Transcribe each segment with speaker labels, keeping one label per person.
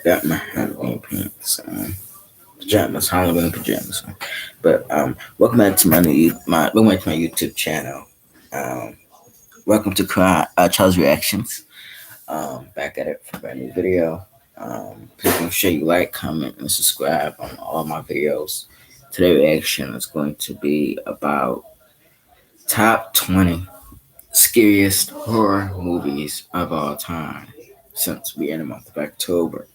Speaker 1: Got my Halloween pants on. Pajamas, Halloween pajamas on. But welcome back to welcome back to my YouTube channel. Um, welcome to Charles Reactions. Back at it for a brand new video. Please make sure you like, comment, and subscribe on all my videos. Today's reaction is going to be about top 20 scariest horror movies of all time since we in the month of October.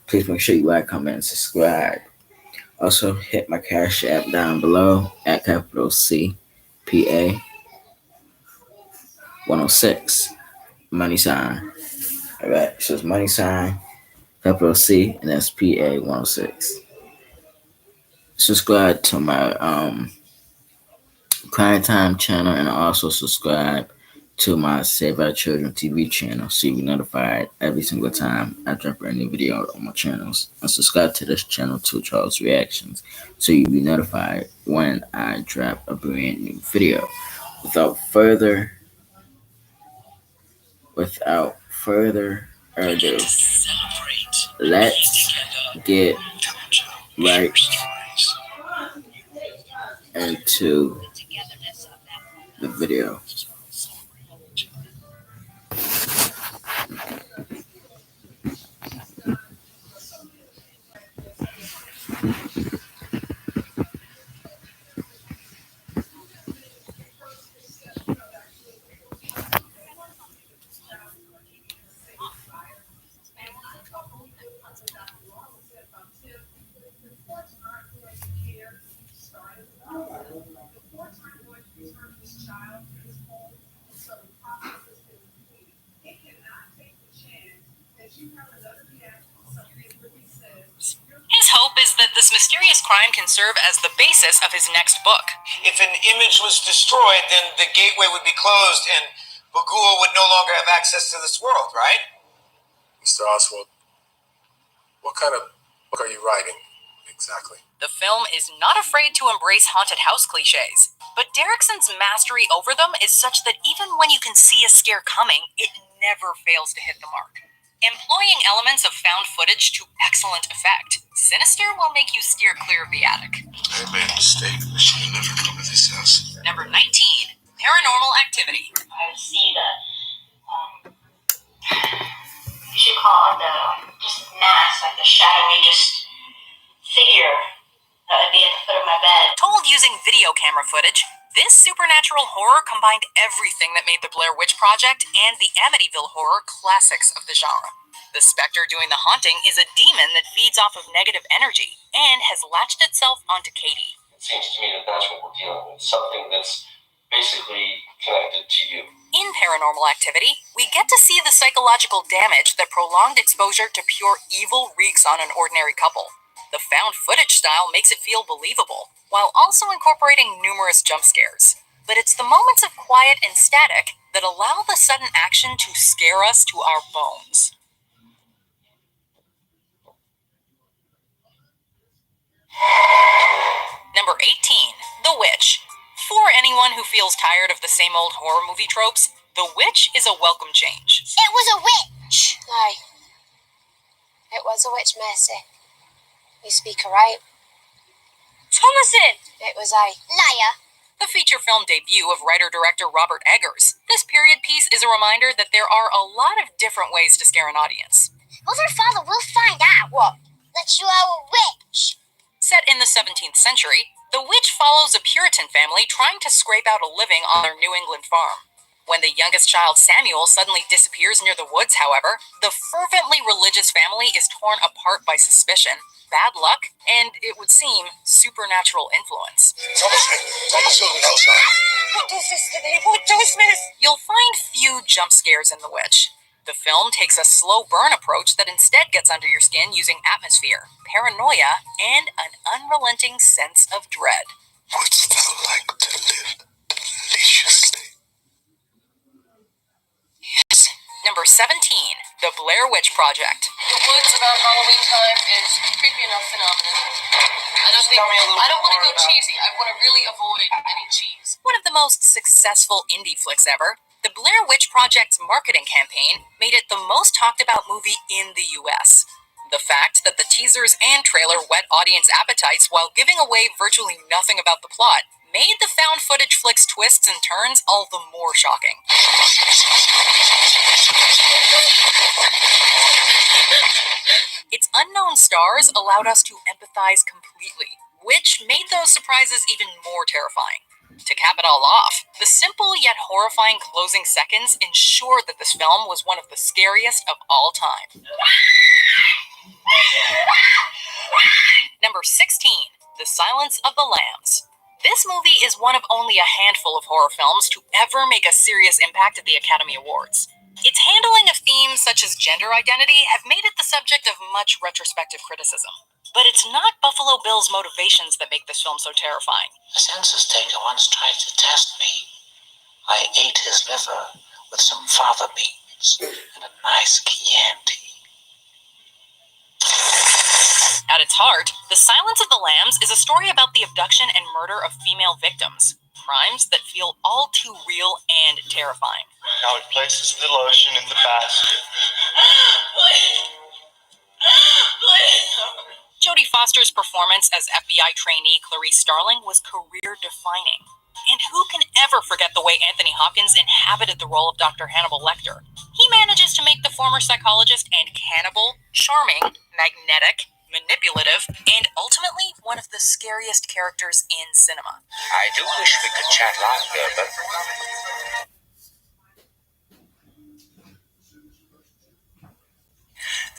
Speaker 1: Please make sure you like, comment, and subscribe. Also, hit my Cash App down below at capital C P A 106 money sign. Alright, so it's money sign capital C and that's PA 106. Subscribe to my Crying Time channel and also subscribe to my Save Our Children TV channel so you'll be notified every single time I drop a new video on my channels. And subscribe to this channel too, Charles Reactions, so you'll be notified when I drop a brand new video. Without further ado, let's get right into the video.
Speaker 2: His hope is that this mysterious crime can serve as the basis of his next book.
Speaker 3: If an image was destroyed, then the gateway would be closed and Bugua would no longer have access to this world, right?
Speaker 4: Mr. Oswald, what kind of book are you writing, exactly?
Speaker 2: The film is not afraid to embrace haunted house cliches, but Derrickson's mastery over them is such that even when you can see a scare coming, it never fails to hit the mark. Employing elements of found footage to excellent effect, Sinister will make you steer clear of the attic.
Speaker 4: I made a mistake. I should have never come to this house.
Speaker 2: Number 19, Paranormal Activity.
Speaker 5: I see you should call it just mass, like the shadowy figure that would be at the foot of my bed.
Speaker 2: Told using video camera footage, this supernatural horror combined everything that made the Blair Witch Project and the Amityville Horror classics of the genre. The specter doing the haunting is a demon that feeds off of negative energy and has latched itself onto Katie.
Speaker 6: It seems to me that that's what we're dealing with, something that's basically connected to you.
Speaker 2: In Paranormal Activity, we get to see the psychological damage that prolonged exposure to pure evil wreaks on an ordinary couple. The found footage style makes it feel believable, while also incorporating numerous jump scares. But it's the moments of quiet and static that allow the sudden action to scare us to our bones. Number 18, The Witch. For anyone who feels tired of the same old horror movie tropes, The Witch is a welcome change.
Speaker 7: It was a witch! Aye. It was a witch, Mercy. You speak right.
Speaker 5: Thomasin!
Speaker 7: It was I.
Speaker 5: Liar!
Speaker 2: The feature film debut of writer-director Robert Eggers. This period piece is a reminder that there are a lot of different ways to scare an audience.
Speaker 5: Mother and father will find out. What? That you are a witch!
Speaker 2: Set in the 17th century, The Witch follows a Puritan family trying to scrape out a living on their New England farm. When the youngest child, Samuel, suddenly disappears near the woods, however, the fervently religious family is torn apart by suspicion, bad luck, and, it would seem, supernatural influence.
Speaker 4: Thomasin, outside.
Speaker 5: What does this today? What does this?
Speaker 2: You'll find few jump scares in The Witch. The film takes a slow burn approach that instead gets under your skin using atmosphere, paranoia, and an unrelenting sense of dread.
Speaker 4: Wouldst thou like to live deliciously?
Speaker 2: Number 17, The Blair Witch Project.
Speaker 8: The woods about Halloween time is a creepy enough phenomenon. I don't want to go cheesy. I want to really avoid any cheese.
Speaker 2: One of the most successful indie flicks ever, The Blair Witch Project's marketing campaign made it the most talked about movie in the US. The fact that the teasers and trailer whet audience appetites while giving away virtually nothing about the plot made the found footage flick's twists and turns all the more shocking. Its unknown stars allowed us to empathize completely, which made those surprises even more terrifying. To cap it all off, the simple yet horrifying closing seconds ensured that this film was one of the scariest of all time. Number 16, The Silence of the Lambs. This movie is one of only a handful of horror films to ever make a serious impact at the Academy Awards. Its handling of themes such as gender identity have made it the subject of much retrospective criticism. But it's not Buffalo Bill's motivations that make this film so terrifying.
Speaker 9: A census taker once tried to test me. I ate his liver with some fava beans and a nice Chianti.
Speaker 2: At its heart, The Silence of the Lambs is a story about the abduction and murder of female victims, crimes that feel all too real and terrifying.
Speaker 10: Now he places the lotion in the basket.
Speaker 2: Jodie Foster's performance as FBI trainee Clarice Starling was career-defining. And who can ever forget the way Anthony Hopkins inhabited the role of Dr. Hannibal Lecter? He manages to make the former psychologist and cannibal charming, magnetic, manipulative, and ultimately one of the scariest characters in cinema.
Speaker 9: I do wish we could chat longer, but...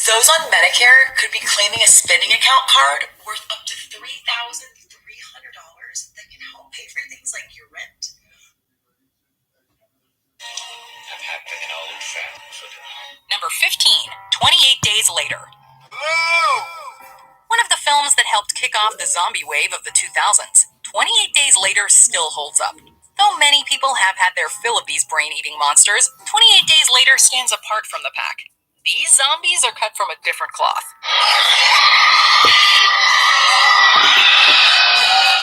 Speaker 2: Those on Medicare could be claiming a spending account card worth up to $3,300 that can help pay for things like your rent.
Speaker 9: I'm having an old friend for dinner.
Speaker 2: Number 15, 28 Days Later. One of the films that helped kick off the zombie wave of the 2000s, 28 Days Later still holds up. Though many people have had their fill of these brain-eating monsters, 28 Days Later stands apart from the pack. These zombies are cut from a different cloth.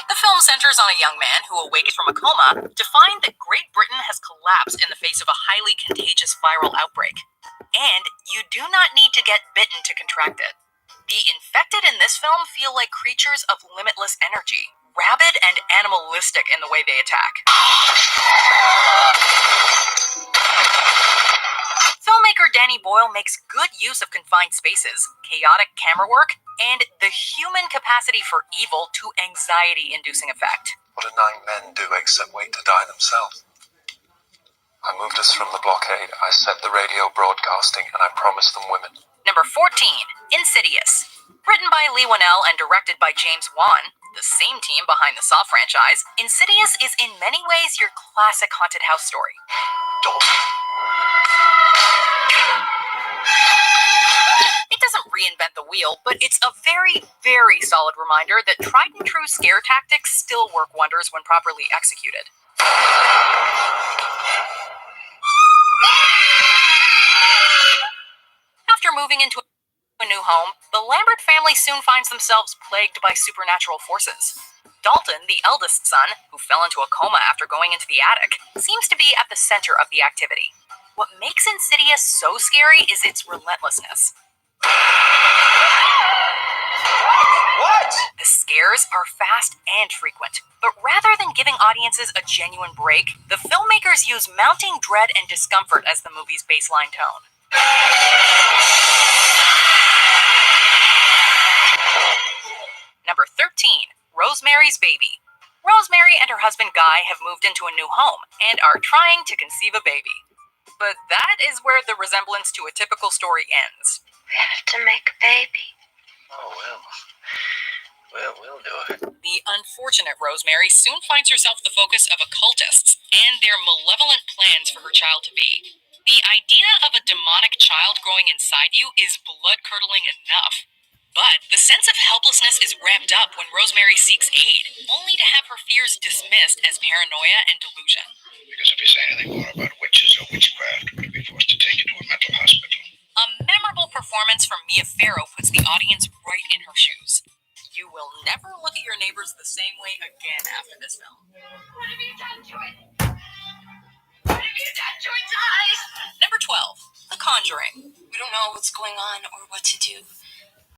Speaker 2: The film centers on a young man who awakens from a coma to find that Great Britain has collapsed in the face of a highly contagious viral outbreak. And you do not need to get bitten to contract it. The infected in this film feel like creatures of limitless energy, rabid and animalistic in the way they attack. Filmmaker Danny Boyle makes good use of confined spaces, chaotic camera work, and the human capacity for evil to anxiety-inducing effect.
Speaker 4: What do 9 men do except wait to die themselves? I moved us from the blockade, I set the radio broadcasting, and I promised them women.
Speaker 2: Number 14, Insidious. Written by Lee Winnell and directed by James Wan, the same team behind the Saw franchise, Insidious is in many ways your classic haunted house story. It doesn't reinvent the wheel, but it's a very, very solid reminder that tried and true scare tactics still work wonders when properly executed. After moving into a new home, the Lambert family soon finds themselves plagued by supernatural forces. Dalton, the eldest son, who fell into a coma after going into the attic, seems to be at the center of the activity. What makes Insidious so scary is its relentlessness.
Speaker 3: What?
Speaker 2: The scares are fast and frequent, but rather than giving audiences a genuine break, the filmmakers use mounting dread and discomfort as the movie's baseline tone. Number 13, Rosemary's Baby. Rosemary and her husband Guy have moved into a new home and are trying to conceive a baby. But that is where the resemblance to a typical story ends.
Speaker 7: We have to make a baby.
Speaker 9: Oh, well, we'll do it.
Speaker 2: The unfortunate Rosemary soon finds herself the focus of occultists and their malevolent plans for her child to be. The idea of a demonic child growing inside you is blood-curdling enough. But the sense of helplessness is ramped up when Rosemary seeks aid, only to have her fears appears dismissed as paranoia and delusion.
Speaker 11: Because if you say anything more about witches or witchcraft, we'll be forced to take you to a mental hospital.
Speaker 2: A memorable performance from Mia Farrow puts the audience right in her shoes. You will never look at your neighbors the same way again after this film.
Speaker 5: What have you done to it? What have you done to its eyes?
Speaker 2: Number 12, The Conjuring.
Speaker 8: We don't know what's going on or what to do.